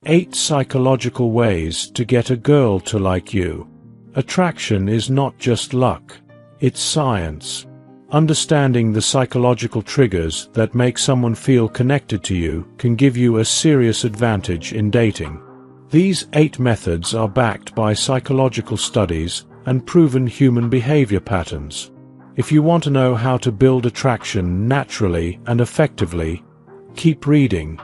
8 Psychological Ways to Get a Girl to Like You. Attraction is not just luck, it's science. Understanding the psychological triggers that make someone feel connected to you can give you a serious advantage in dating. These 8 methods are backed by psychological studies and proven human behavior patterns. If you want to know how to build attraction naturally and effectively, keep reading.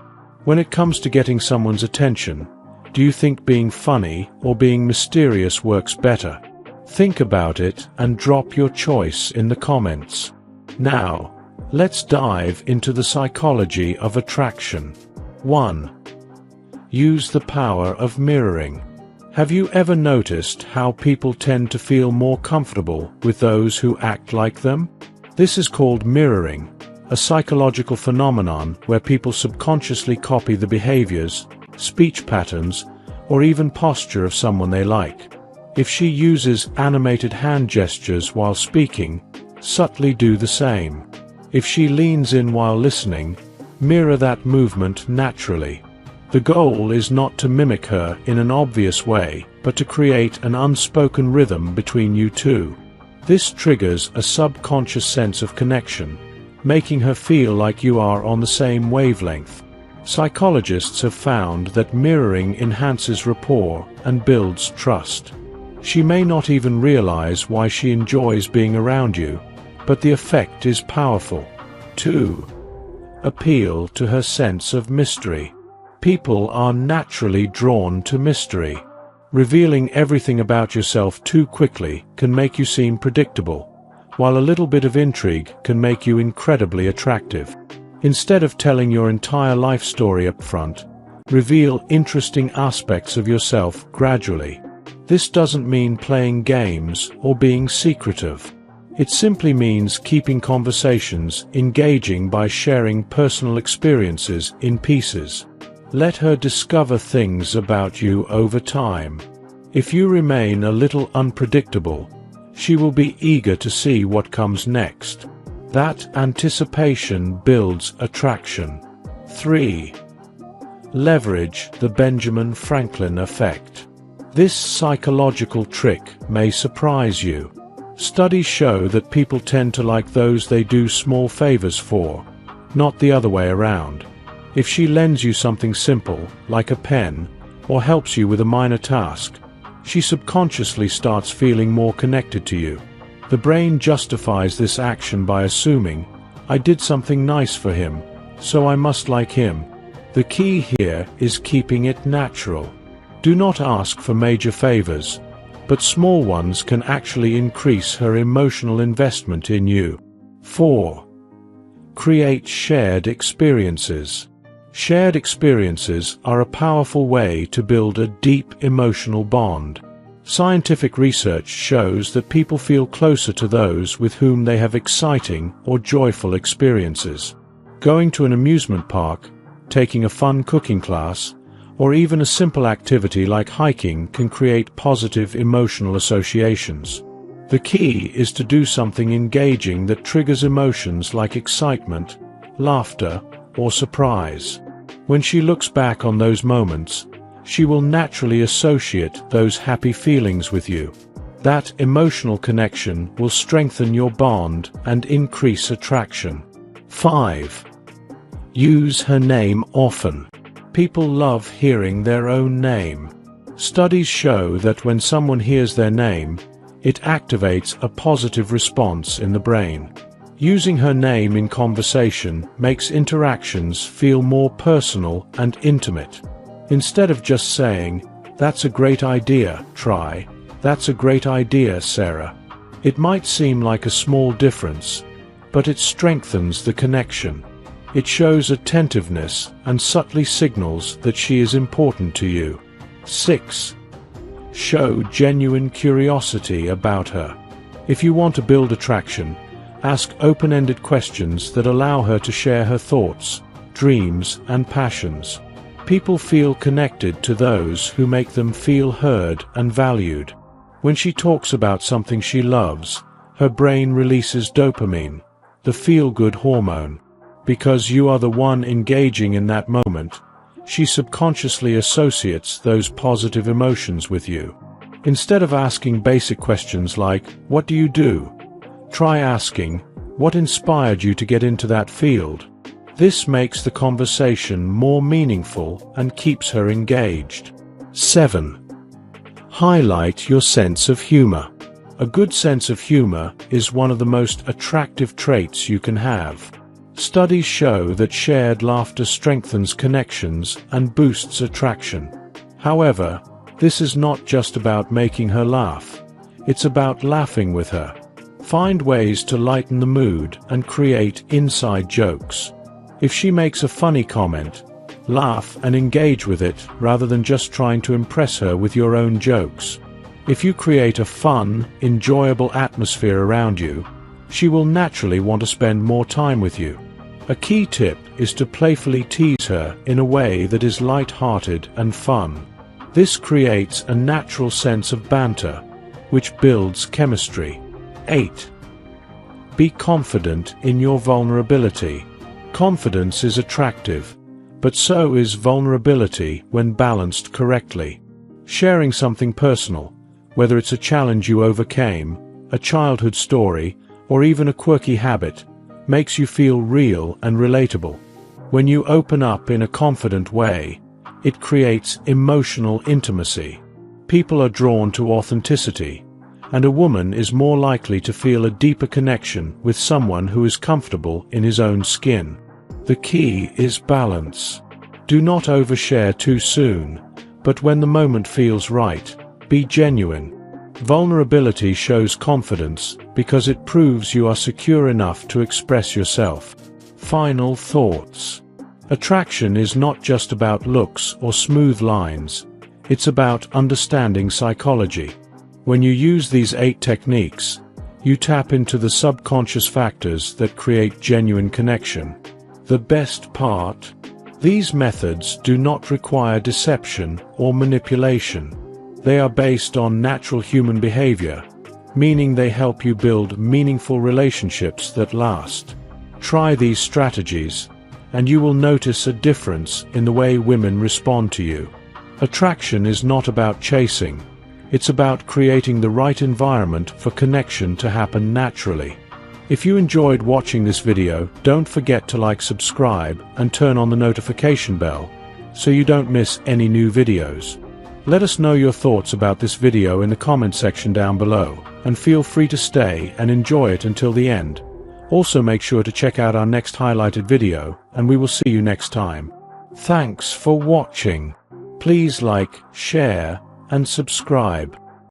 When it comes to getting someone's attention, do you think being funny or being mysterious works better? Think about it and drop your choice in the comments. Now, let's dive into the psychology of attraction. 1. Use the power of mirroring. Have you ever noticed how people tend to feel more comfortable with those who act like them? This is called mirroring, a psychological phenomenon where people subconsciously copy the behaviors, speech patterns, or even posture of someone they like. If she uses animated hand gestures while speaking, subtly do the same. If she leans in while listening, mirror that movement naturally. The goal is not to mimic her in an obvious way, but to create an unspoken rhythm between you two. This triggers a subconscious sense of connection, making her feel like you are on the same wavelength. Psychologists have found that mirroring enhances rapport and builds trust. She may not even realize why she enjoys being around you, but the effect is powerful. 2. Appeal to her sense of mystery. People are naturally drawn to mystery. Revealing everything about yourself too quickly can make you seem predictable, while a little bit of intrigue can make you incredibly attractive. Instead of telling your entire life story up front, reveal interesting aspects of yourself gradually. This doesn't mean playing games or being secretive. It simply means keeping conversations engaging by sharing personal experiences in pieces. Let her discover things about you over time. If you remain a little unpredictable, she will be eager to see what comes next. That anticipation builds attraction. 3. Leverage the Benjamin Franklin effect. This psychological trick may surprise you. Studies show that people tend to like those they do small favors for, not the other way around. If she lends you something simple, like a pen, or helps you with a minor task, she subconsciously starts feeling more connected to you. The brain justifies this action by assuming, I did something nice for him, so I must like him. The key here is keeping it natural. Do not ask for major favors, but small ones can actually increase her emotional investment in you. 4. Create shared experiences. Shared experiences are a powerful way to build a deep emotional bond. Scientific research shows that people feel closer to those with whom they have exciting or joyful experiences. Going to an amusement park, taking a fun cooking class, or even a simple activity like hiking can create positive emotional associations. The key is to do something engaging that triggers emotions like excitement, laughter, or surprise. When she looks back on those moments, she will naturally associate those happy feelings with you. That emotional connection will strengthen your bond and increase attraction. 5. Use her name often. People love hearing their own name. Studies show that when someone hears their name, it activates a positive response in the brain. Using her name in conversation makes interactions feel more personal and intimate. Instead of just saying, "That's a great idea, try," "That's a great idea, Sarah." It might seem like a small difference, but it strengthens the connection. It shows attentiveness and subtly signals that she is important to you. 6. Show genuine curiosity about her. If you want to build attraction, ask open-ended questions that allow her to share her thoughts, dreams, and passions. People feel connected to those who make them feel heard and valued. When she talks about something she loves, her brain releases dopamine, the feel-good hormone. Because you are the one engaging in that moment, she subconsciously associates those positive emotions with you. Instead of asking basic questions like, "What do you do?" try asking, "What inspired you to get into that field?" This makes the conversation more meaningful and keeps her engaged. 7. Highlight your sense of humor. A good sense of humor is one of the most attractive traits you can have. Studies show that shared laughter strengthens connections and boosts attraction. However, this is not just about making her laugh. It's about laughing with her. Find ways to lighten the mood and create inside jokes. If she makes a funny comment, laugh and engage with it rather than just trying to impress her with your own jokes. If you create a fun, enjoyable atmosphere around you, she will naturally want to spend more time with you. A key tip is to playfully tease her in a way that is light-hearted and fun. This creates a natural sense of banter, which builds chemistry. 8. Be confident in your vulnerability. Confidence is attractive, but so is vulnerability when balanced correctly. Sharing something personal, whether it's a challenge you overcame, a childhood story, or even a quirky habit, makes you feel real and relatable. When you open up in a confident way, it creates emotional intimacy. People are drawn to authenticity, and a woman is more likely to feel a deeper connection with someone who is comfortable in his own skin. The key is balance. Do not overshare too soon, but when the moment feels right, be genuine. Vulnerability shows confidence because it proves you are secure enough to express yourself. Final thoughts. Attraction is not just about looks or smooth lines. It's about understanding psychology. When you use these 8 techniques, you tap into the subconscious factors that create genuine connection. The best part? These methods do not require deception or manipulation. They are based on natural human behavior, meaning they help you build meaningful relationships that last. Try these strategies, and you will notice a difference in the way women respond to you. Attraction is not about chasing. It's about creating the right environment for connection to happen naturally. If you enjoyed watching this video, don't forget to subscribe, and turn on the notification bell, so you don't miss any new videos. Let us know your thoughts about this video in the comment section down below, and feel free to stay and enjoy it until the end. Also make sure to check out our next highlighted video, and we will see you next time. Thanks for watching. Please like, share, and subscribe.